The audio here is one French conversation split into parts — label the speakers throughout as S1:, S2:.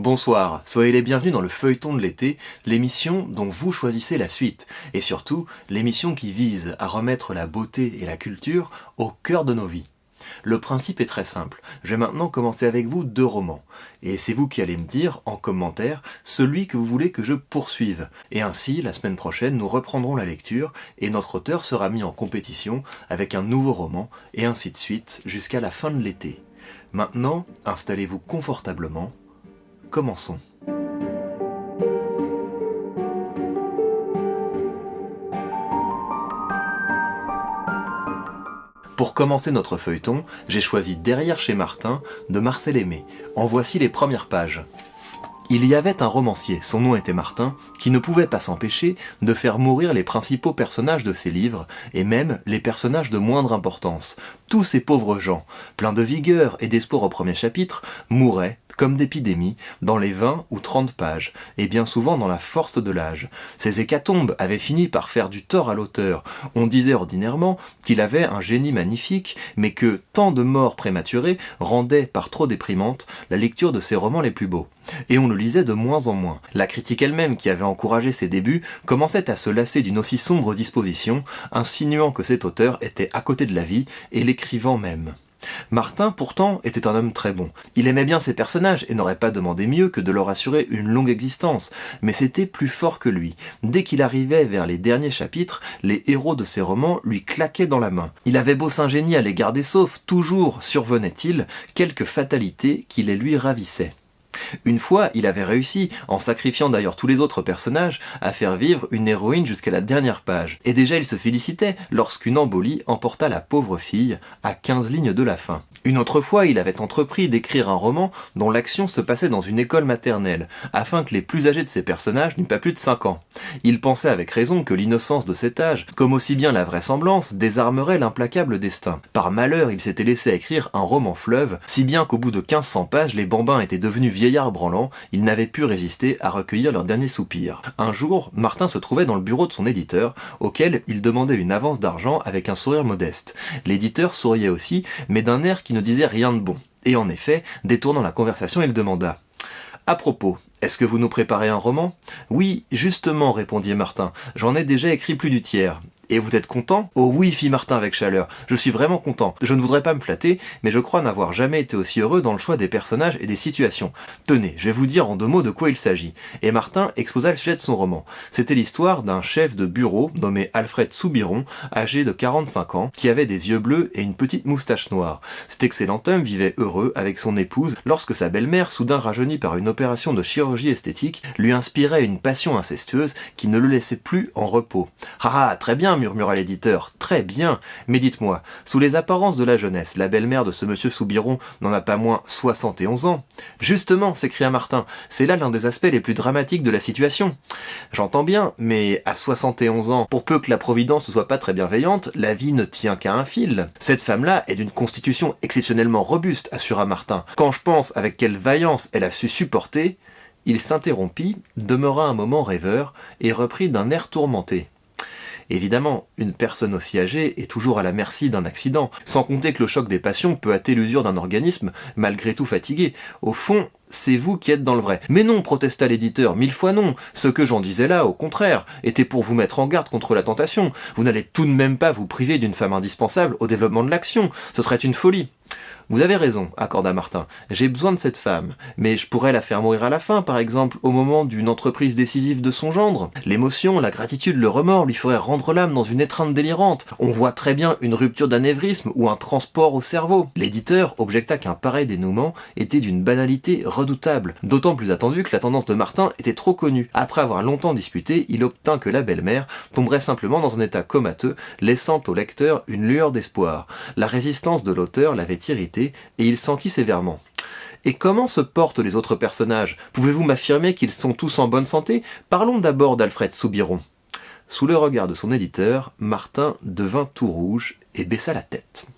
S1: Bonsoir, soyez les bienvenus dans le feuilleton de l'été, l'émission dont vous choisissez la suite, et surtout l'émission qui vise à remettre la beauté et la culture au cœur de nos vies. Le principe est très simple, je vais maintenant commencer avec vous 2 romans, et c'est vous qui allez me dire en commentaire celui que vous voulez que je poursuive. Et ainsi, la semaine prochaine, nous reprendrons la lecture, et notre auteur sera mis en compétition avec un nouveau roman, et ainsi de suite, jusqu'à la fin de l'été. Maintenant, installez-vous confortablement. Commençons. Pour commencer notre feuilleton, j'ai choisi Derrière chez Martin de Marcel Aimé. En voici les premières pages. Il y avait un romancier, son nom était Martin, qui ne pouvait pas s'empêcher de faire mourir les principaux personnages de ses livres, et même les personnages de moindre importance. Tous ces pauvres gens, pleins de vigueur et d'espoir au premier chapitre, mouraient, comme d'épidémie, dans les 20 ou 30 pages, et bien souvent dans la force de l'âge. Ces hécatombes avaient fini par faire du tort à l'auteur. On disait ordinairement qu'il avait un génie magnifique, mais que tant de morts prématurées rendaient, par trop déprimantes, la lecture de ses romans les plus beaux. Et on le lisait de moins en moins. La critique elle-même, qui avait encouragé ses débuts, commençait à se lasser d'une aussi sombre disposition, insinuant que cet auteur était à côté de la vie, et l'écrivant même. Martin, pourtant, était un homme très bon. Il aimait bien ses personnages et n'aurait pas demandé mieux que de leur assurer une longue existence, mais c'était plus fort que lui. Dès qu'il arrivait vers les derniers chapitres, les héros de ses romans lui claquaient dans la main. Il avait beau s'ingénier à les garder saufs, toujours survenait-il quelque fatalité qui les lui ravissait. Une fois, il avait réussi, en sacrifiant d'ailleurs tous les autres personnages, à faire vivre une héroïne jusqu'à la dernière page. Et déjà il se félicitait lorsqu'une embolie emporta la pauvre fille à 15 lignes de la fin. Une autre fois, il avait entrepris d'écrire un roman dont l'action se passait dans une école maternelle, afin que les plus âgés de ses personnages n'eût pas plus de 5 ans. Il pensait avec raison que l'innocence de cet âge, comme aussi bien la vraisemblance, désarmerait l'implacable destin. Par malheur, il s'était laissé écrire un roman fleuve, si bien qu'au bout de 1500 pages, les bambins étaient devenus vieillards branlants, ils n'avaient pu résister à recueillir leur dernier soupir. Un jour, Martin se trouvait dans le bureau de son éditeur, auquel il demandait une avance d'argent avec un sourire modeste. L'éditeur souriait aussi, mais d'un air qui ne disait rien de bon. Et en effet, détournant la conversation, il demanda « À propos, est-ce que vous nous préparez un roman ?»« Oui, justement, répondit Martin, j'en ai déjà écrit plus du tiers. » « Et vous êtes content ?»« Oh oui, fit Martin avec chaleur, je suis vraiment content. Je ne voudrais pas me flatter, mais je crois n'avoir jamais été aussi heureux dans le choix des personnages et des situations. Tenez, je vais vous dire en 2 mots de quoi il s'agit. » Et Martin exposa le sujet de son roman. C'était l'histoire d'un chef de bureau nommé Alfred Soubiron, âgé de 45 ans, qui avait des yeux bleus et une petite moustache noire. Cet excellent homme vivait heureux avec son épouse lorsque sa belle-mère, soudain rajeunie par une opération de chirurgie esthétique, lui inspirait une passion incestueuse qui ne le laissait plus en repos. « Ah, très bien, murmura l'éditeur, très bien, mais dites-moi, sous les apparences de la jeunesse, la belle-mère de ce monsieur Soubiron n'en a pas moins 71 ans. Justement, s'écria Martin, c'est là l'un des aspects les plus dramatiques de la situation. J'entends bien, mais à 71 ans, pour peu que la providence ne soit pas très bienveillante, la vie ne tient qu'à un fil. Cette femme-là est d'une constitution exceptionnellement robuste, assura Martin. Quand je pense avec quelle vaillance elle a su supporter... Il s'interrompit, demeura un moment rêveur, et reprit d'un air tourmenté. Évidemment, une personne aussi âgée est toujours à la merci d'un accident, sans compter que le choc des passions peut hâter l'usure d'un organisme, malgré tout fatigué. Au fond, c'est vous qui êtes dans le vrai. Mais non, protesta l'éditeur, 1000 fois non. Ce que j'en disais là, au contraire, était pour vous mettre en garde contre la tentation. Vous n'allez tout de même pas vous priver d'une femme indispensable au développement de l'action. Ce serait une folie. Vous avez raison, accorda Martin. J'ai besoin de cette femme, mais je pourrais la faire mourir à la fin, par exemple, au moment d'une entreprise décisive de son gendre. L'émotion, la gratitude, le remords lui feraient rendre l'âme dans une étreinte délirante. On voit très bien une rupture d'anévrisme ou un transport au cerveau. L'éditeur objecta qu'un pareil dénouement était d'une banalité redoutable, d'autant plus attendu que la tendance de Martin était trop connue. Après avoir longtemps disputé, il obtint que la belle-mère tomberait simplement dans un état comateux, laissant au lecteur une lueur d'espoir. La résistance de l'auteur l'avait irrité, et il s'enquit sévèrement. « Et comment se portent les autres personnages ? Pouvez-vous m'affirmer qu'ils sont tous en bonne santé ? Parlons d'abord d'Alfred Soubiron. » Sous le regard de son éditeur, Martin devint tout rouge et baissa la tête.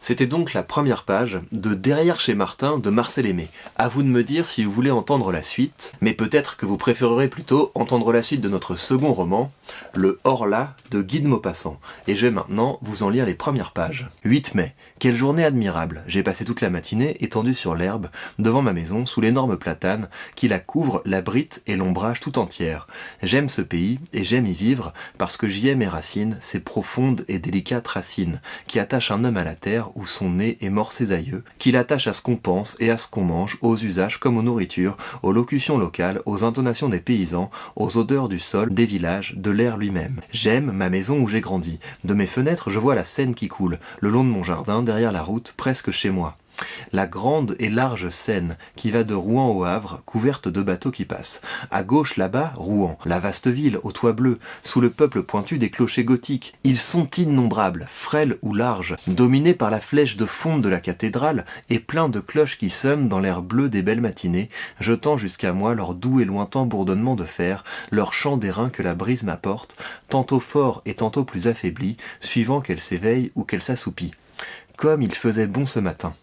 S1: C'était donc la première page de Derrière chez Martin de Marcel Aimé. À vous de me dire si vous voulez entendre la suite, mais peut-être que vous préférerez plutôt entendre la suite de notre second roman, Le Horla de Guy de Maupassant. Et je vais maintenant vous en lire les premières pages. 8 mai. Quelle journée admirable. J'ai passé toute la matinée étendu sur l'herbe, devant ma maison, sous l'énorme platane qui la couvre, l'abrite et l'ombrage tout entière. J'aime ce pays et j'aime y vivre parce que j'y ai mes racines, ces profondes et délicates racines qui attachent un homme à la terre où sont nés et morts ses aïeux, qui l'attachent à ce qu'on pense et à ce qu'on mange, aux usages comme aux nourritures, aux locutions locales, aux intonations des paysans, aux odeurs du sol, des villages, de l'air lui-même. J'aime ma maison où j'ai grandi. De mes fenêtres, je vois la Seine qui coule, le long de mon jardin, derrière la route, presque chez moi. La grande et large Seine qui va de Rouen au Havre, couverte de bateaux qui passent. À gauche, là-bas, Rouen, la vaste ville, aux toits bleus, sous le peuple pointu des clochers gothiques. Ils sont innombrables, frêles ou larges, dominés par la flèche de fonte de la cathédrale et pleins de cloches qui sonnent dans l'air bleu des belles matinées, jetant jusqu'à moi leur doux et lointain bourdonnement de fer, leur chant d'airain que la brise m'apporte, tantôt fort et tantôt plus affaibli, suivant qu'elle s'éveille ou qu'elle s'assoupit. Comme il faisait bon ce matin.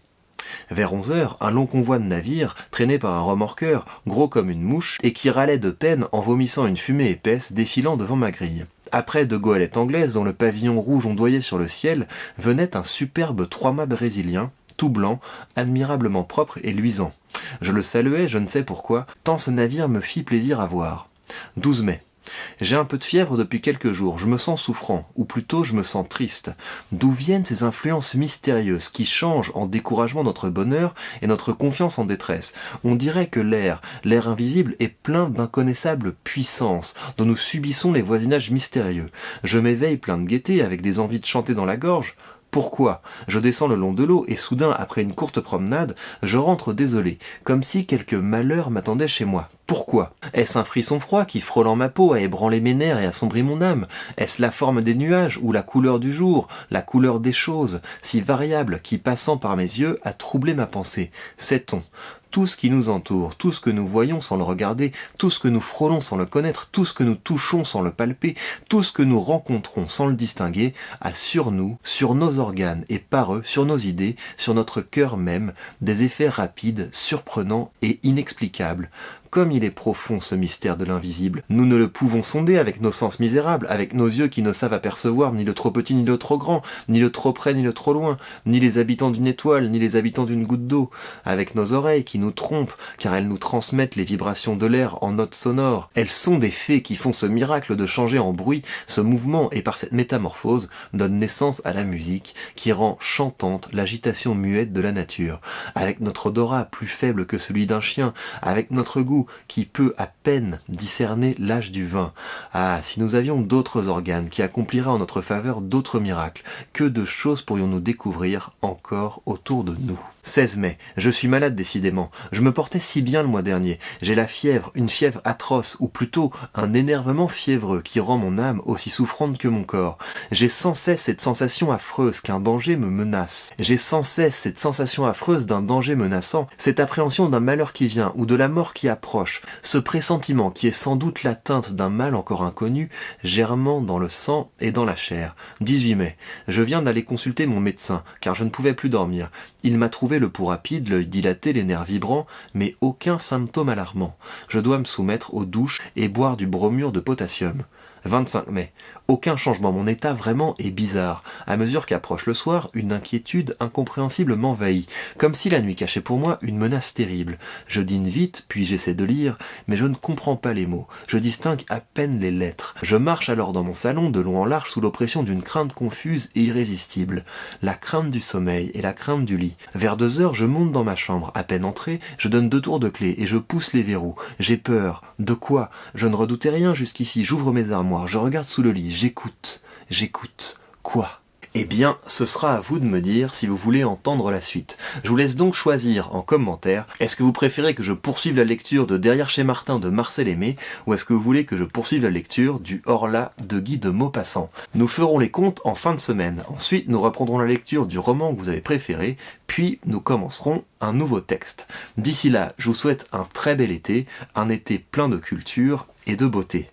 S1: Vers 11h, un long convoi de navires, traîné par un remorqueur, gros comme une mouche, et qui râlait de peine en vomissant une fumée épaisse défilant devant ma grille. Après deux goélettes anglaises dont le pavillon rouge ondoyait sur le ciel, venait un superbe 3-mâts brésilien, tout blanc, admirablement propre et luisant. Je le saluais, je ne sais pourquoi, tant ce navire me fit plaisir à voir. 12 mai. J'ai un peu de fièvre depuis quelques jours, je me sens souffrant, ou plutôt je me sens triste. D'où viennent ces influences mystérieuses qui changent en découragement notre bonheur et notre confiance en détresse? On dirait que l'air invisible est plein d'inconnaissables puissances dont nous subissons les voisinages mystérieux. Je m'éveille plein de gaieté avec des envies de chanter dans la gorge. Pourquoi? Je descends le long de l'eau et soudain, après une courte promenade, je rentre désolé, comme si quelque malheur m'attendait chez moi. Pourquoi? Est-ce un frisson froid qui, frôlant ma peau, a ébranlé mes nerfs et assombri mon âme? Est-ce la forme des nuages ou la couleur du jour, la couleur des choses, si variable qui, passant par mes yeux, a troublé ma pensée? Sait-on? Tout ce qui nous entoure, tout ce que nous voyons sans le regarder, tout ce que nous frôlons sans le connaître, tout ce que nous touchons sans le palper, tout ce que nous rencontrons sans le distinguer, a sur nous, sur nos organes et par eux, sur nos idées, sur notre cœur même, des effets rapides, surprenants et inexplicables. Comme il est profond ce mystère de l'invisible, nous ne le pouvons sonder avec nos sens misérables, avec nos yeux qui ne savent apercevoir ni le trop petit ni le trop grand, ni le trop près ni le trop loin, ni les habitants d'une étoile, ni les habitants d'une goutte d'eau, avec nos oreilles qui nous trompent, car elles nous transmettent les vibrations de l'air en notes sonores. Elles sont des fées qui font ce miracle de changer en bruit, ce mouvement, et par cette métamorphose, donnent naissance à la musique, qui rend chantante l'agitation muette de la nature. Avec notre odorat plus faible que celui d'un chien, avec notre goût, qui peut à peine discerner l'âge du vin. Ah, si nous avions d'autres organes qui accompliraient en notre faveur d'autres miracles, que de choses pourrions-nous découvrir encore autour de nous. 16 mai. Je suis malade décidément. Je me portais si bien le mois dernier. J'ai la fièvre, une fièvre atroce, ou plutôt un énervement fiévreux qui rend mon âme aussi souffrante que mon corps. J'ai sans cesse cette sensation affreuse qu'un danger me menace. J'ai sans cesse cette sensation affreuse d'un danger menaçant, cette appréhension d'un malheur qui vient ou de la mort qui approche, ce pressentiment qui est sans doute l'atteinte d'un mal encore inconnu, germant dans le sang et dans la chair. 18 mai. Je viens d'aller consulter mon médecin, car je ne pouvais plus dormir. Il m'a trouvé le pouls rapide, l'œil dilaté, les nerfs vibrants, mais aucun symptôme alarmant. Je dois me soumettre aux douches et boire du bromure de potassium. 25 mai. Aucun changement, mon état vraiment est bizarre. À mesure qu'approche le soir, une inquiétude incompréhensible m'envahit, comme si la nuit cachait pour moi une menace terrible. Je dîne vite, puis j'essaie de lire, mais je ne comprends pas les mots. Je distingue à peine les lettres. Je marche alors dans mon salon, de long en large, sous l'oppression d'une crainte confuse et irrésistible. La crainte du sommeil et la crainte du lit. Vers 2h, je monte dans ma chambre. À peine entré, je donne 2 tours de clé et je pousse les verrous. J'ai peur. De quoi? Je ne redoutais rien jusqu'ici. J'ouvre mes armoires. Je regarde sous le lit, j'écoute. Quoi? Eh bien, ce sera à vous de me dire si vous voulez entendre la suite. Je vous laisse donc choisir en commentaire, est-ce que vous préférez que je poursuive la lecture de Derrière chez Martin de Marcel Aimé, ou est-ce que vous voulez que je poursuive la lecture du Horla de Guy de Maupassant? Nous ferons les comptes en fin de semaine. Ensuite, nous reprendrons la lecture du roman que vous avez préféré, puis nous commencerons un nouveau texte. D'ici là, je vous souhaite un très bel été, un été plein de culture et de beauté.